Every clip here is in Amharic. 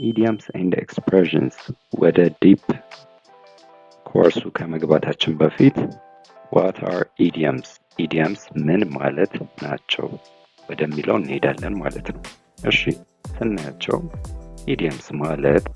idioms and expressions ወደ ዲፕ ኮርሱ ከመግባታችን በፊት what are idioms idioms ምን ማለት ናቸው ወደሚለው እንሄዳለን ማለት ነው። እሺ ስናያቸው idioms ማለት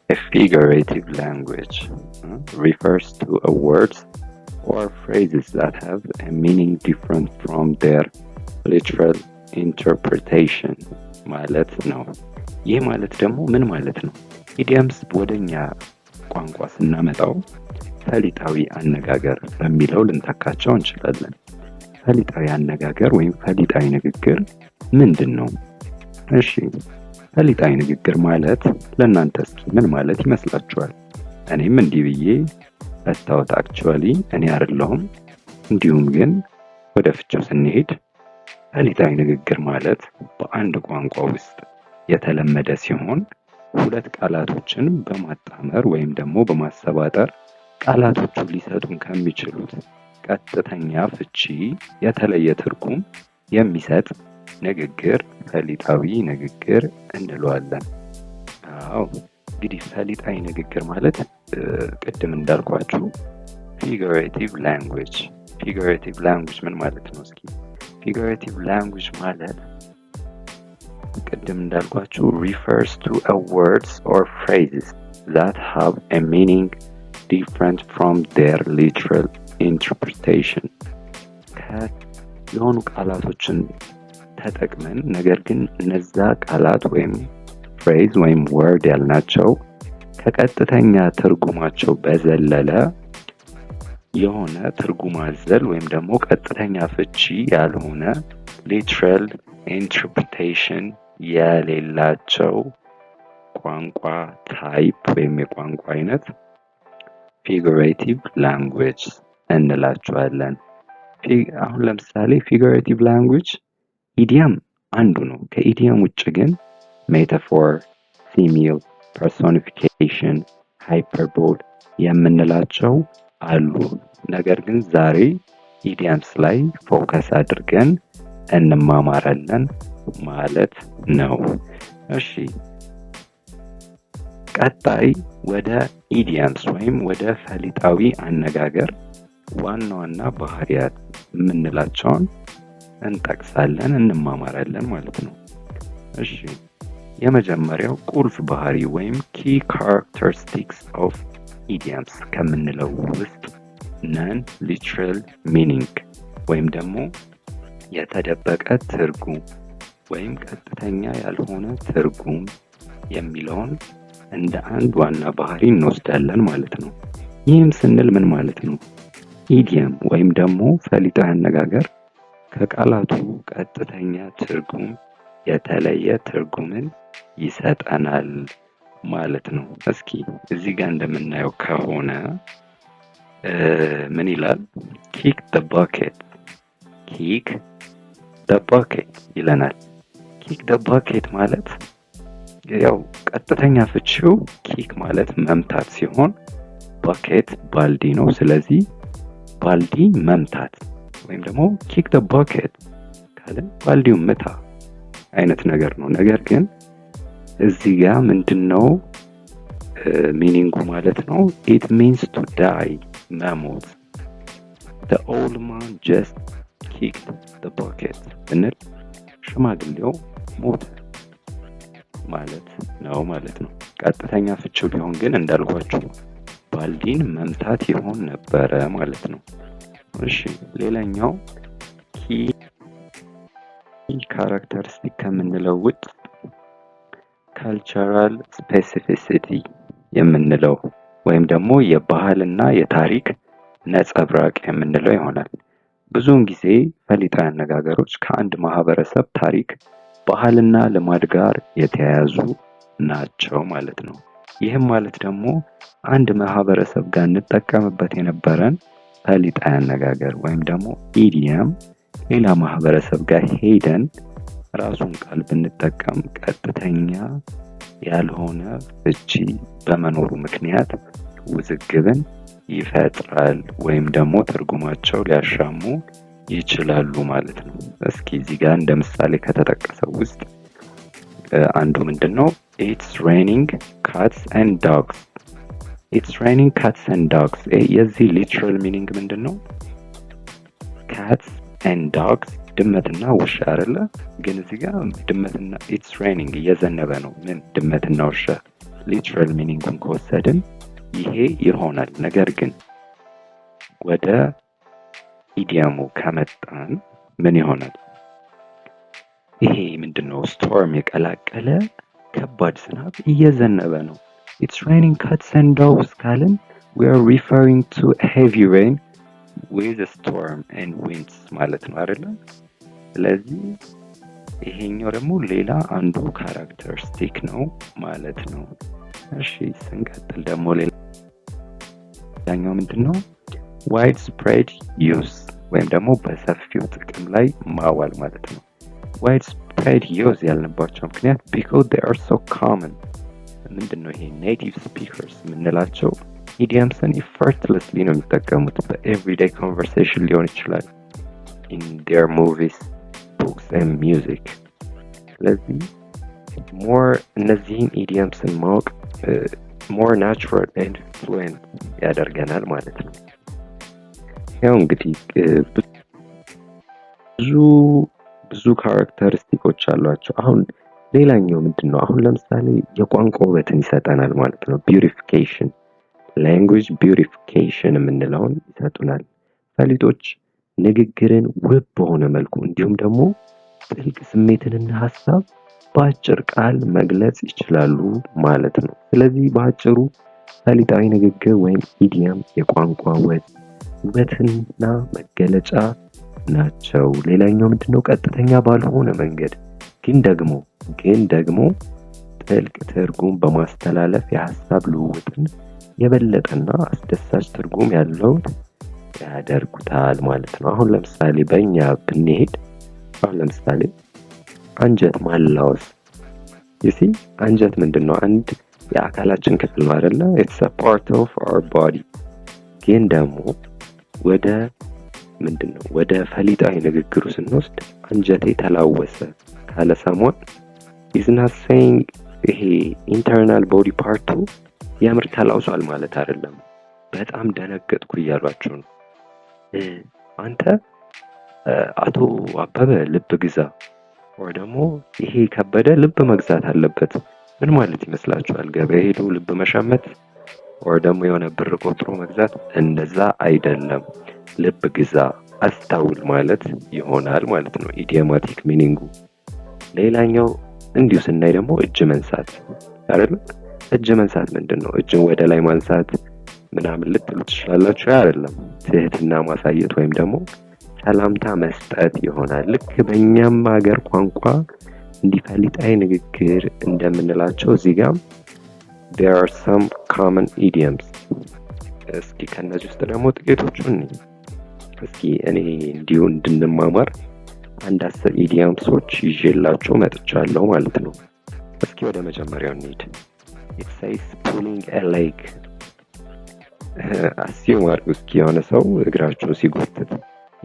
a figurative language refers to a words or phrases that have a meaning different from their literal interpretation ማለት ነው። ይህ ማለት ደግሞ ምን ማለት ነው? ኢዲየምስ ወደኛ ቋንቋ ስናመጣው ፈሊጣዊ አነጋገር በሚለው ልንተካቸው እንችላለን። ፈሊጣዊ አነጋገር ወይም ፈሊጣዊ ንግግር ምንድን ነው? እሺ ፈሊጣዊ ንግግር ማለት ለእናንተ እስኪ ምን ማለት ይመስላችኋል? እኔም እንዲህ ብዬ አስታውት አክቹዋሊ እኔ አይደለሁም። እንዲሁም ግን ወደ ፍቺው ስንሄድ ፈሊጣዊ ንግግር ማለት በአንድ ቋንቋ ውስጥ የተለመደ ሲሆን ሁለት ቃላቶችን በማጣመር ወይም ደግሞ በማሰባጠር ቃላቶቹ ሊሰጡን ከሚችሉት ቀጥተኛ ፍቺ የተለየ ትርጉም የሚሰጥ ንግግር ፈሊጣዊ ንግግር እንለዋለን። አዎ እንግዲህ ፈሊጣዊ ንግግር ማለት ቅድም እንዳልኳችሁ figurative language ምን ማለት ነው? እስኪ figurative language ማለት ቅድም እንዳልኳችሁ refers to a words or phrases that have a meaning different from their literal interpretation የሆኑ ቃላቶችን ተጠቅመን ነገር ግን እነዛ ቃላት ወይም phrase ወይም word ያልናቸው ከቀጥተኛ ትርጉማቸው በዘለለ የሆነ ትርጉም አዘል ወይም ደግሞ ቀጥተኛ ፍቺ ያልሆነ literal interpretation የሌላቸው ቋንቋ ታይፕ ወይም የቋንቋ አይነት figurative language እንላቸዋለን። አሁን ለምሳሌ figurative language ኢዲየም አንዱ ነው። ከኢዲየም ውጭ ግን ሜታፎር፣ ሲሚል፣ ፐርሶኒፊኬሽን፣ ሃይፐርቦል የምንላቸው አሉ። ነገር ግን ዛሬ ኢዲየምስ ላይ ፎከስ አድርገን እንማማራለን ማለት ነው። እሺ ቀጣይ ወደ ኢዲየምስ ወይም ወደ ፈሊጣዊ አነጋገር ዋና ዋና ባህሪያት የምንላቸውን እንጠቅሳለን እንማማራለን ማለት ነው። እሺ የመጀመሪያው ቁልፍ ባህሪ ወይም key characteristics of idioms ከምንለው ውስጥ non literal meaning ወይም ደግሞ የተደበቀ ትርጉም ወይም ቀጥተኛ ያልሆነ ትርጉም የሚለውን እንደ አንድ ዋና ባህሪ እንወስዳለን ማለት ነው። ይህም ስንል ምን ማለት ነው? ኢዲየም ወይም ደግሞ ፈሊጣዊ አነጋገር ከቃላቱ ቀጥተኛ ትርጉም የተለየ ትርጉምን ይሰጠናል ማለት ነው። እስኪ እዚህ ጋር እንደምናየው ከሆነ ምን ይላል? kick the bucket ይለናል። kick the bucket ማለት ያው ቀጥተኛ ፍቺው kick ማለት መምታት ሲሆን bucket ባልዲ ነው። ስለዚህ ባልዲ መምታት ወይም ደግሞ kick the bucket ካለን ባልዲው ምታ አይነት ነገር ነው። ነገር ግን እዚህ ጋር ምንድነው ሚኒንጉ ማለት ነው? it means to die መሞት። the old man just kicked the bucket እንል ሽማግሌው ሞተ ማለት ነው ማለት ነው። ቀጥተኛ ፍቺው ቢሆን ግን እንዳልኳችሁ ባልዲን መምታት ይሆን ነበረ ማለት ነው። እሺ ሌላኛው key characteristic ከምንለው ውስጥ cultural specificity የምንለው ወይም ደግሞ የባህልና የታሪክ ነጸብራቅ የምንለው ይሆናል። ብዙውን ጊዜ ፈሊጣዊ አነጋገሮች ከአንድ ማህበረሰብ ታሪክ፣ ባህልና ልማድ ጋር የተያያዙ ናቸው ማለት ነው። ይህም ማለት ደግሞ አንድ ማህበረሰብ ጋር እንጠቀምበት የነበረን ፈሊጣዊ አነጋገር ወይም ደግሞ ኢዲየም ሌላ ማህበረሰብ ጋር ሄደን ራሱን ቃል ብንጠቀም ቀጥተኛ ያልሆነ ፍቺ በመኖሩ ምክንያት ውዝግብን ይፈጥራል ወይም ደግሞ ትርጉማቸው ሊያሻሙ ይችላሉ ማለት ነው። እስኪ እዚህ ጋር እንደ ምሳሌ ከተጠቀሰው ውስጥ አንዱ ምንድነው it's raining cats and dogs it's raining cats and dogs የዚህ literal meaning ምንድነው cats and dogs ድመትና ውሻ አይደለ ግን እዚህ ጋር ድመትና it's raining እየዘነበ ነው ምን ድመትና ውሻ literal meaningን ከወሰድን ይሄ ይሆናል ነገር ግን ወደ ኢዲያሙ ከመጣን ምን ይሆናል ይሄ ምንድነው ስቶርም የቀላቀለ ከባድ ዝናብ እየዘነበ ነው it's raining cats and dogs ካልን we are referring to heavy rain with a storm and winds ማለት ነው አይደል ስለዚህ ይሄኛው ደግሞ ሌላ አንዱ ካራክተሪስቲክ ነው ማለት ነው እሺ ስንቀጥል ደግሞ ሌላኛው ምንድነው widespread use ወይም ደግሞ በሰፊው ጥቅም ላይ ማዋል ማለት ነው widespread use ያልንባቸው ምክንያት because they are so common ምንድነው ይሄ native speakers ምንላቸው idioms-ን effortlessly ነው የሚጠቀሙት በኤቭሪዴይ conversation ሊሆን ይችላል in their movies books and music ስለዚህ more እነዚህን idioms-ን ማወቅ more natural and fluent ያደርገናል ማለት ነው ያው እንግዲህ ብዙ ካራክተሪስቲኮች አሏቸው አሁን ሌላኛው ምንድነው አሁን ለምሳሌ የቋንቋ ውበትን ይሰጠናል ማለት ነው ቢዩቲፊኬሽን language beautification የምንለውን ይሰጡናል ፈሊጦች ንግግርን ውብ በሆነ መልኩ እንዲሁም ደግሞ ጥልቅ ስሜትንና ሐሳብ በአጭር ቃል መግለጽ ይችላሉ ማለት ነው ስለዚህ በአጭሩ ፈሊጣዊ ንግግር ወይም ኢዲየም የቋንቋ ውበትና መገለጫ ናቸው ሌላኛው ምንድነው ቀጥተኛ ባልሆነ መንገድ ግን ደግሞ ጥልቅ ትርጉም በማስተላለፍ የሐሳብ ልውውጥን የበለጠና አስደሳች ትርጉም ያለው ያደርጉታል ማለት ነው አሁን ለምሳሌ በእኛ ብንሄድ አሁን ለምሳሌ አንጀት ማላወስ አንጀት ምንድነው አንድ የአካላችን ክፍል ነው አይደለ it's a part of our body ግን ደግሞ ወደ ፈሊጣዊ ንግግሩ ስንወስድ አንጀቴ ተላወሰ ካለ ሰሞን is not saying ይሄ internal body part የምር ተላውሷል ማለት አይደለም በጣም ደነገጥኩ እያሏችሁ ነው አንተ አቶ አበበ ልብ ግዛ ወይ ደግሞ ይሄ ከበደ ልብ መግዛት አለበት ምን ማለት ይመስላችኋል ገበያ ሄዶ ልብ መሻመት ወይ ደግሞ የሆነ ብር ቆጥሮ መግዛት እንደዛ አይደለም ልብ ግዛ አስተውል ማለት ይሆናል ማለት ነው ኢዲዮማቲክ ሚኒንጉ ሌላኛው እንዲሁ ስናይ ደግሞ እጅ መንሳት አይደል እጅ መንሳት ምንድነው እጅን ወደ ላይ ማንሳት ምናምን ልትሉ ትችላላችሁ አይደለም ትህትና ማሳየት ወይም ደግሞ ሰላምታ መስጠት ይሆናል ልክ በእኛም ሀገር ቋንቋ እንዲፈሊጣዊ ንግግር እንደምንላቸው እዚህ ጋር there are some common idioms እስኪ ከነዚህ ውስጥ ደግሞ ጥቂቶቹን እስኪ እኔ እንዲሁ እንድንማማር አንድ 10 idioms-ዎች ይዤላችሁ መጥቻለሁ ማለት ነው እስኪ ወደ መጀመሪያው እንሂድ it says pulling a leg assume እስኪ የሆነ ሰው እግራቸውን ሲጎትት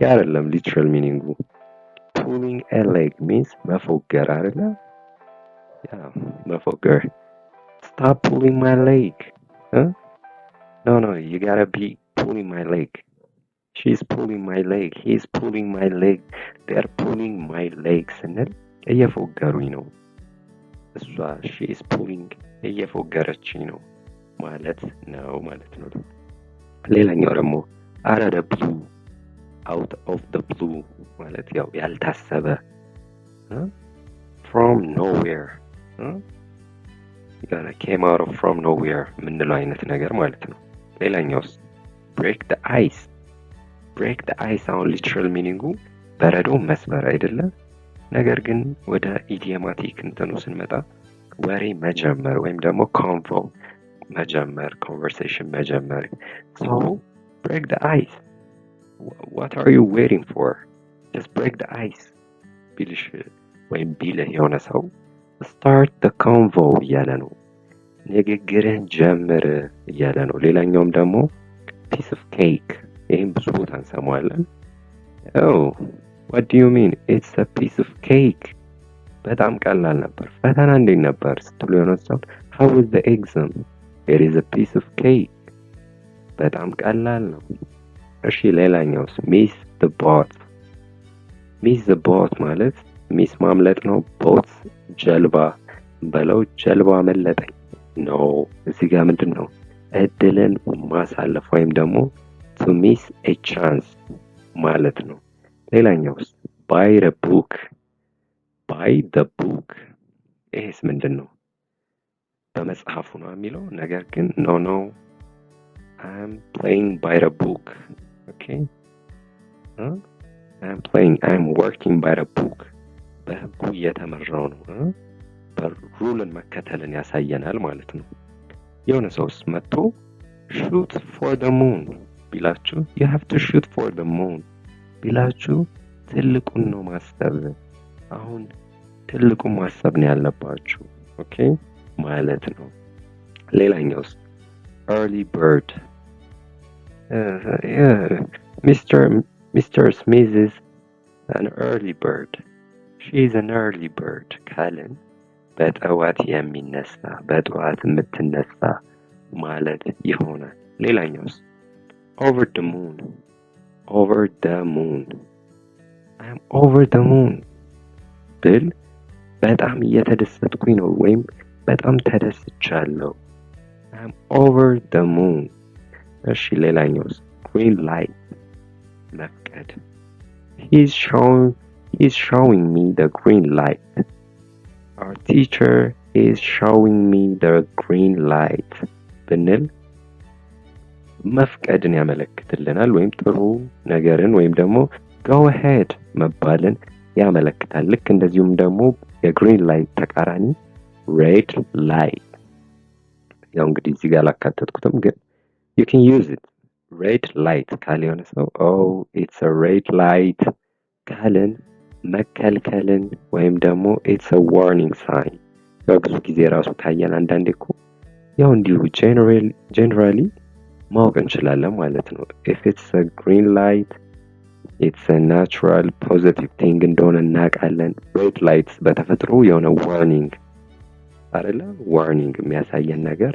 አይደለም literal meaning pulling a leg means መፎገር አይደለ መፎገር stop pulling my leg no you gotta be pulling my leg she's pulling my leg he's pulling my leg they're pulling my leg ስንል እየፎገሩኝ ነው እሷ she is pulling እየፎገረችኝ ነው ማለት ነው ሌላኛው ደግሞ out of the blue ማለት ያው ያልታሰበ from nowhere came out of from nowhere ምንለው አይነት ነገር ማለት ነው ሌላኛውስ break the ice አሁን literal meaning በረዶ መስበር አይደለም ነገር ግን ወደ ኢዲዮማቲክ እንትኑ ስንመጣ ወሬ መጀመር ወይም ደግሞ convo መጀመር conversation መጀመር so break the ice what are you waiting for just break the ice ቢልሽ ወይም ቢልህ የሆነ ሰው start the convo እያለ ነው ንግግርን ጀምር እያለ ነው ሌላኛውም ደግሞ piece of cake ይህም ብዙ ቦታ እንሰማዋለን what do you mean it's a piece of cake በጣም ቀላል ነበር። ፈተና እንዴት ነበር ስትሉ የሆነ ሰው how was the exam? It is a piece of cake. በጣም ቀላል ነው። እሺ ሌላኛውስ miss the boat. miss the boat ማለት ሚስ ማምለጥ ነው። ቦት ጀልባ በለው ጀልባ አመለጠኝ ነው። እዚህ ጋር ምንድን ነው እድልን ማሳለፍ ወይም ደግሞ to miss a chance ማለት ነው። ሌላኛውስ buy the book. buy the book ይሄስ ምንድን ነው? በመጽሐፉ ነው የሚለው ነገር ግን no I'm playing by the book. okay I'm working by the book. በህጉ እየተመራው ነው። በሩልን መከተልን ያሳየናል ማለት ነው። የሆነ ሰውስ መጥቶ shoot for the moon ቢላችሁ you have to shoot for the moon ቢላችሁ ትልቁን ነው ማሰብ። አሁን ትልቁን ማሰብ ነው ያለባችሁ ኦኬ ማለት ነው። ሌላኛውስ early bird. Mr. Smith is an early bird. She is an early bird ካልን በጠዋት የሚነሳ በጠዋት የምትነሳ ማለት ይሆናል። ሌላኛውስ over the moon. over the moon. I am over the moon ብል በጣም እየተደሰትኩኝ ነው ወይም በጣም ተደስቻለሁ። I am over the moon. እሺ ሌላኛውስ green light መፍቀድ He's showing me the green light. Our teacher is showing me the green light ብንል መፍቀድን ያመለክትልናል ወይም ጥሩ ነገርን ወይም ደግሞ go ahead መባልን ያመለክታል። ልክ እንደዚሁም ደግሞ የግሪን ላይት ተቃራኒ red light። ያው እንግዲህ እዚህ ጋር አላካተትኩትም ግን you can use it. red light ካለ የሆነ ሰው oh it's a red light ካልን መከልከልን ወይም ደግሞ it's a warning sign። ያው ብዙ ጊዜ ራሱ ካየን አንዳንዴ እኮ ያው እንዲሁ generally ማወቅ እንችላለን ማለት ነው። if it's a green light it's a natural positive thing እንደሆነ እናውቃለን። red lights በተፈጥሮ የሆነ warning አይደለ warning የሚያሳየን ነገር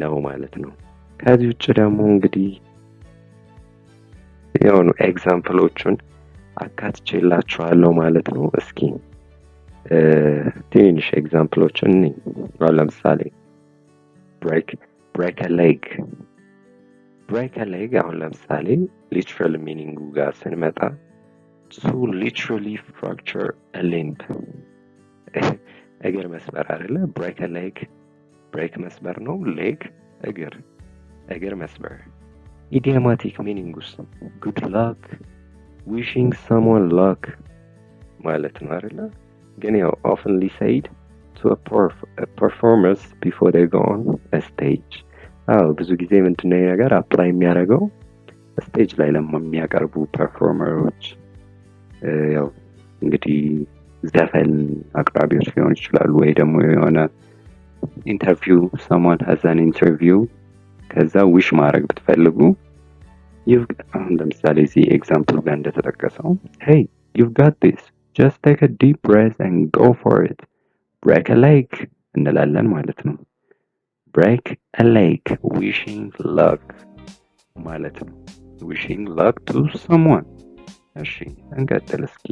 ነው ማለት ነው። ከዚህ ውጭ ደግሞ እንግዲህ የሆኑ ኤግዛምፕሎቹን አካትቼላችኋለሁ ማለት ነው። እስኪ ትንሽ ኤግዛምፕሎችን ለምሳሌ break a leg አሁን ለምሳሌ ሊትራል ሚኒንጉ ጋር ስንመጣ to literally fracture a limb እግር መስበር አይደለ break a leg break መስበር ነው leg እግር መስበር። idiomatic meanings good luck wishing someone luck ማለት ነው አይደለ ግን ያው oftenly said to a performers before they go on a stage። ብዙ ጊዜ ምንድነው ነገር አፕላይ የሚያደርገው ስቴጅ ላይ ለሚያቀርቡ ፐርፎርመሮች ያው እንግዲህ ዘፈን አቅራቢዎች ሊሆኑ ይችላሉ ወይ ደግሞ የሆነ ኢንተርቪው someone has an interview ከዛ ዊሽ ማድረግ ብትፈልጉ አሁን ለምሳሌ እዚህ ኤግዛምፕል ጋር እንደተጠቀሰው hey you've got this just take a deep breath and go for it break a leg እንላለን ማለት ነው። break a leg wishing luck ማለት ነው። wishing luck to someone። እሺ እንቀጥል እስኪ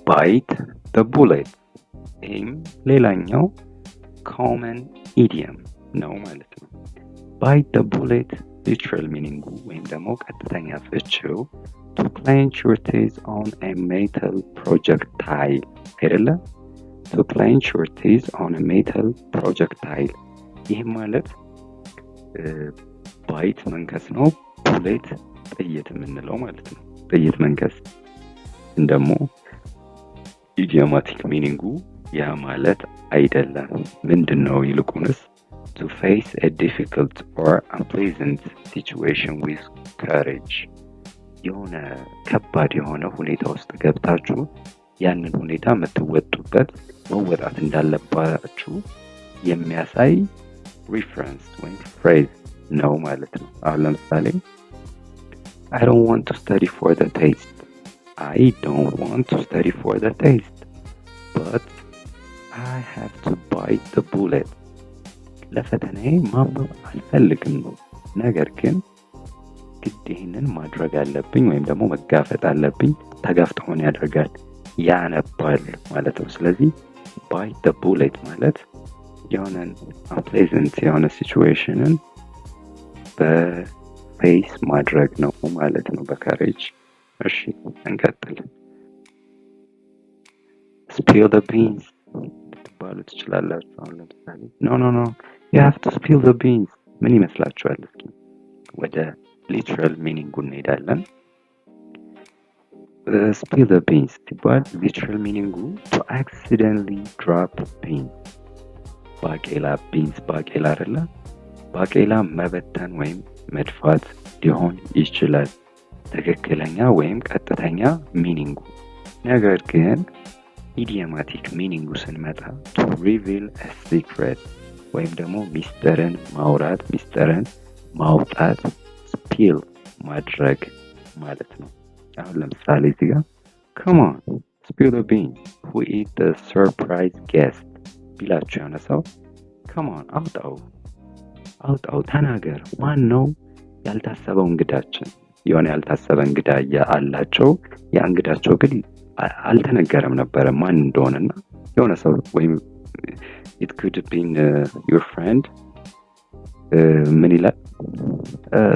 bite the bullet ይህም ሌላኛው common idiom ነው ማለት ነው። bite the bullet literal meaning ወይም ደግሞ ቀጥተኛ ፍቺው to clench your teeth on a metal projectile አይደለ to clench your teeth on a metal projectile ይህም ማለት ባይት መንከስ ነው ቡሌት ጥይት የምንለው ማለት ነው። ጥይት መንከስ እንደሞ idiomatic meaning ያ ማለት አይደለም። ምንድነው ይልቁንስ to face a difficult or unpleasant situation with courage የሆነ ከባድ የሆነ ሁኔታ ውስጥ ገብታችሁ ያንን ሁኔታ የምትወጡበት መወጣት እንዳለባችሁ የሚያሳይ reference ወይም phrase ነው ማለት ነው። አሁን ለምሳሌ I don't want to study for the test I don't want to study for the test, but I have to bite the bullet. ለፈተናዬ ማንበብ አልፈልግም ነገር ግን ግድ ይህንን ማድረግ አለብኝ ወይም ደግሞ መጋፈጥ አለብኝ ተጋፍጠውን ያደርጋል ያነባል ማለት ነው ስለዚህ bite the bullet ማለት የሆነን unpleasant የሆነ situationን በፌስ ማድረግ ነው ማለት ነው በካሬጅ እሺ እንቀጥል spill the beans ትባሉ ትችላላችሁ አሁን ለምሳሌ no you have to spill the beans ምን ይመስላችኋል እስኪ ወደ literal meaning እንሄዳለን spill the beans ሲባል literal meaning to accidentally drop beans ባቄላ beans ባቄላ አይደለ ባቄላ መበተን ወይም መድፋት ሊሆን ይችላል ትክክለኛ ወይም ቀጥተኛ ሚኒንጉ ነገር ግን idiomatic ሚኒንጉ ስንመጣ to reveal a secret ወይም ደግሞ ሚስጥርን ማውራት ሚስጥርን ማውጣት spill ማድረግ ማለት ነው አሁን ለምሳሌ እዚህ ጋር come on spill the beans who is the surprise guest ቢላችሁ የሆነ ሰው come on አውጣው ተናገር ማን ነው ያልታሰበው እንግዳችን የሆነ ያልታሰበ እንግዳ አላቸው ያ እንግዳቸው ግን አልተነገረም ነበር ማን እንደሆነና የሆነ ሰው ወይም it could have been your friend ምን ይላል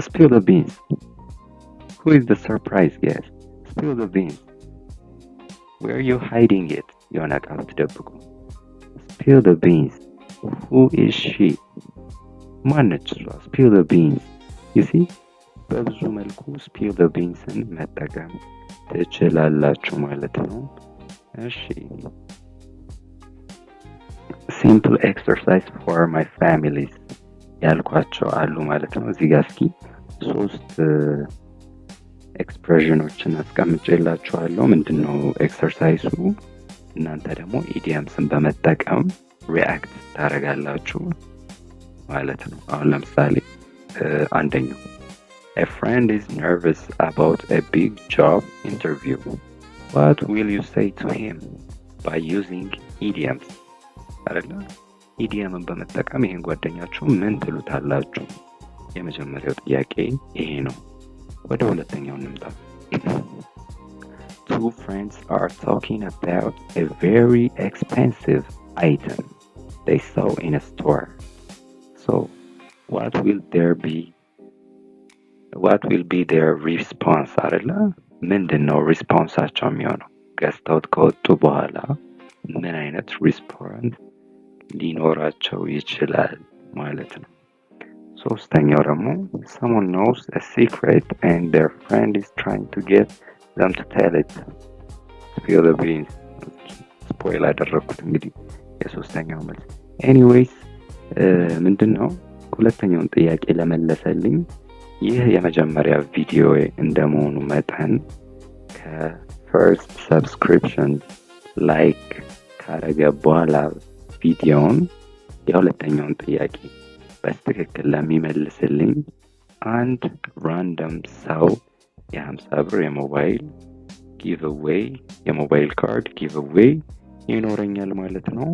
spill the beans who is the surprise guest spill the beans where are you hiding it የሆነ ዕቃ ብትደብቁ spill the beans who is she ማነች እሷ spill the beans you see በብዙ መልኩ spill the beansን መጠቀም ትችላላችሁ ማለት ነው እሺ simple exercise for my families ያልኳቸው አሉ ማለት ነው እዚህ ጋር እስኪ ሶስት ኤክስፕሬሽኖችን አስቀምጬላችኋለሁ ምንድነው ኤክሰርሳይሱ እናንተ ደግሞ ኢዲየምስን በመጠቀም ሪአክት ታደርጋላችሁ ማለት ነው አሁን ለምሳሌ አንደኛው A friend is nervous about a big job interview. What will you say to him by using idioms? አይደለ? ኢዲየምን በመጠቀም ይሄን ጓደኛችሁ ምን ትሉታላችሁ? የመጀመሪያው ጥያቄ ይሄ ነው። ወደ ሁለተኛው እንምጣ። Two friends are talking about a very expensive item they saw in a store. So, what will be their response አይደለ ምንድነው ሪስፖንሳቸው የሚሆነው ገዝተውት ከወጡ በኋላ ምን አይነት ሪስፖንስ ሊኖራቸው ይችላል ማለት ነው ሶስተኛው ደግሞ someone knows a secret and their friend is trying to get them to tell it spill the beans ስፖይል አደረኩት እንግዲህ የሶስተኛው መልስ anyways ምንድነው ሁለተኛውን ጥያቄ ለመለሰልኝ ይህ የመጀመሪያ ቪዲዮ እንደመሆኑ መጠን ከፈርስት ሰብስክሪፕሽን ላይክ ካረገ በኋላ ቪዲዮውን የሁለተኛውን ጥያቄ በትክክል ለሚመልስልኝ አንድ ራንደም ሰው የ50 ብር የሞባይል ጊቭ አዌይ የሞባይል ካርድ ጊቭ አዌይ ይኖረኛል ማለት ነው